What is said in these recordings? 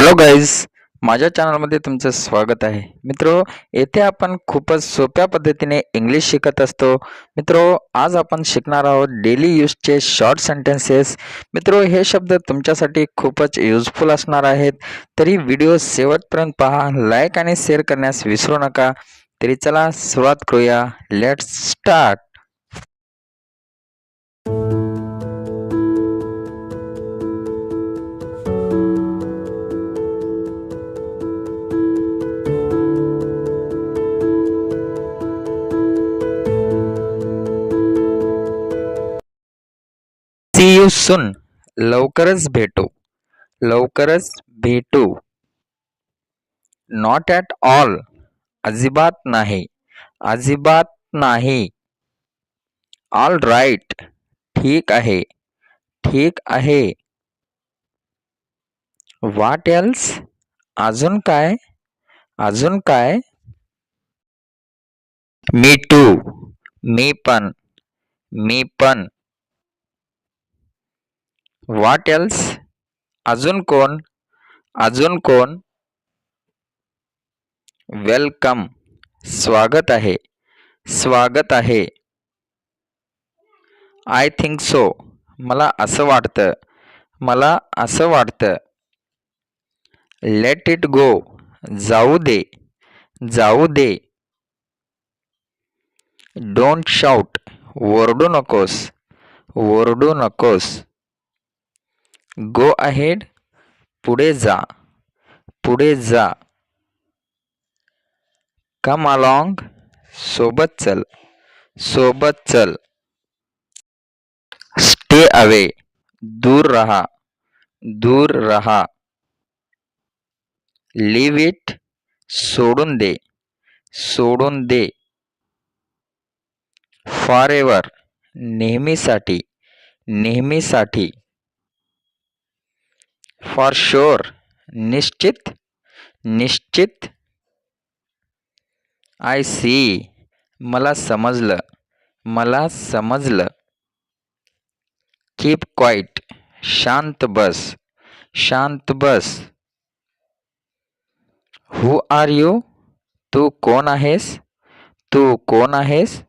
Hello guys, माझ्या चॅनलमध्ये तुमचं स्वागत आहे. मित्रो, येथे आपण खूपच सोप्या पद्धतीने इंग्लिश शिकत असतो. मित्रो, आज आपण शिकणार आहोत डेली यूजचे शॉर्ट सेंटेन्सेस. मित्रो, हे शब्द तुमच्यासाठी खूपच युजफुल असणार आहेत. तरी व्हिडिओ शेवटपर्यंत पहा, लाईक आणि शेअर करण्यास विसरू नका. तरी चला सुरुवात करूया. Let's start. See you soon. लवकरच भेटू. लवकरच भेटू. Not at all. अजिबात नाही. अजिबात नाही. All right. ठीक आहे. ठीक आहे. What else. अजून काय. अजून काय. मी टू. मी पण. मी पण. What else. अजून कोण. अजून कोण. वेलकम. स्वागत आहे. स्वागत आहे. I think so. मला असं वाटतं. मला असं वाटतं. Let it go. जाऊ दे. जाऊ दे. Don't shout. ओरडू नकोस. ओरडू नकोस. Go ahead. पुढे जा. पुढे जा. Come along. सोबत चल. सोबत चल. Stay away. दूर रहा. दूर रहा. Leave it. सोडून दे. सोडून दे. Forever. नेहमीसाठी. नेहमीसाठी. For sure. निश्चित. निश्चित. I see. मला समजलं. मला समजलं. Keep quiet. शांत बस. शांत बस. Who are you. तू कोण आहेस. तू कोण आहेस.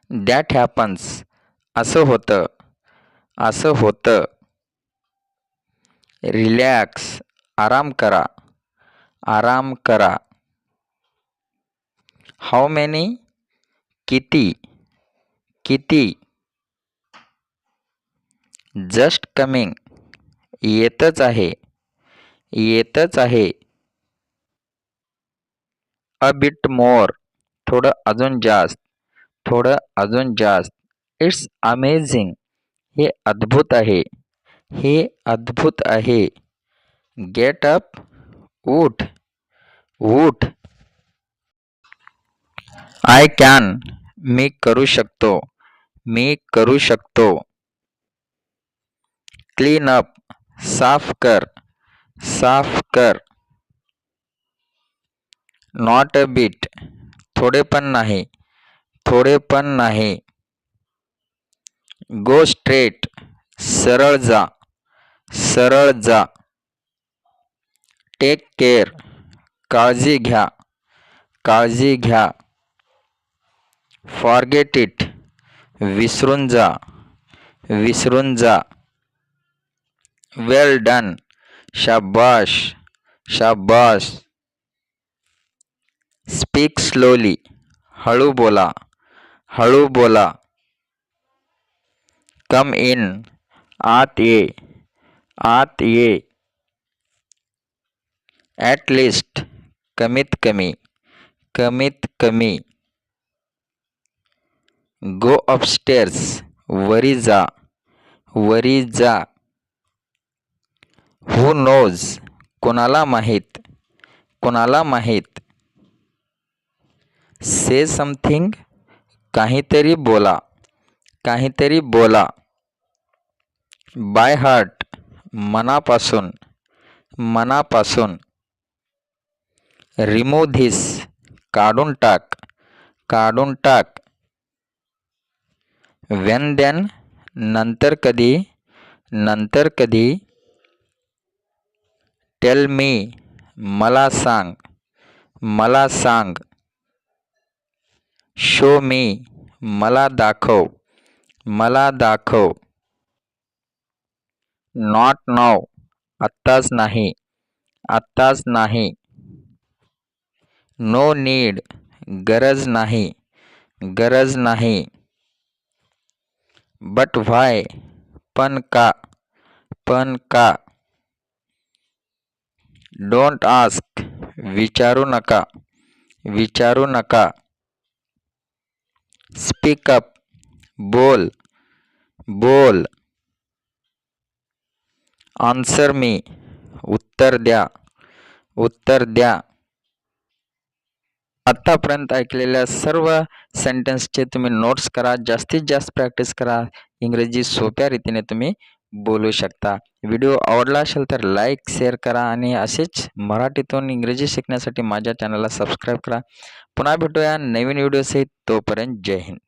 That happens. असं होतं. असं होतं. रिलॅक्स. आराम करा. आराम करा. How many. किती. किती. Just coming. येतच आहे. येतच आहे. A bit more. थोडं अजून जास्त. थोडं अजून जास्त. It's amazing. हे अद्भुत आहे. हे अद्भुत आहे. Get up. उठ. उठ. I can. मी करू शकतो. मी करू शकतो. Clean up. साफ कर. साफ कर. Not a bit. थोडे पण नाही. थोडे पण नाही. Go straight. सरळ जा. सरळ जा. Take care. काळजी घ्या. काळजी घ्या. Forget it. विसरून जा. विसरून जा. Well done. शाबाश. शाबाश. Speak slowly. हळू बोला. हळू बोला. Come in. आत ये. आत ये. At least. कमीत कमी. कमीत कमी. गो अपस्टेअर्स. वरी जा. वरी जा. Who knows. कोणाला माहीत. कोणाला माहीत. Say something. काहीतरी बोला. काहीतरी बोला. By heart. मनापासून. मनापासून. Remove this. काढून टाक. काढून टाक. When then. नंतर कधी. नंतर कधी. टेल मी, मला सांग, मला सांग. शो मी, मला दाखव, मला दाखव. नॉट नाव, आत्ताच नाही, आत्ताच नाही. नो नीड, गरज नाही, गरज नाही. बट व्हाय, पण का, पण का. डोंट आस्क, विचारू नका, विचारू नका. स्पीक अप, बोल, बोल. आन्सर मी, उत्तर द्या, उत्तर द्या. आत्तापर्यंत ऐकलेल्या सर्व सेंटेन्सचे तुम्ही नोट्स करा, जास्तीत जास्त प्रॅक्टिस करा. इंग्रजी सोप्या रीतीने तुम्ही बोलू शकता. व्हिडिओ आवडला असेल तर लाईक, शेअर करा आणि असेच मराठीतून इंग्रजी शिकण्यासाठी माझ्या चॅनलला सबस्क्राईब करा. पुन्हा भेटूया नवीन व्हिडिओसहित. तोपर्यंत जय हिंद.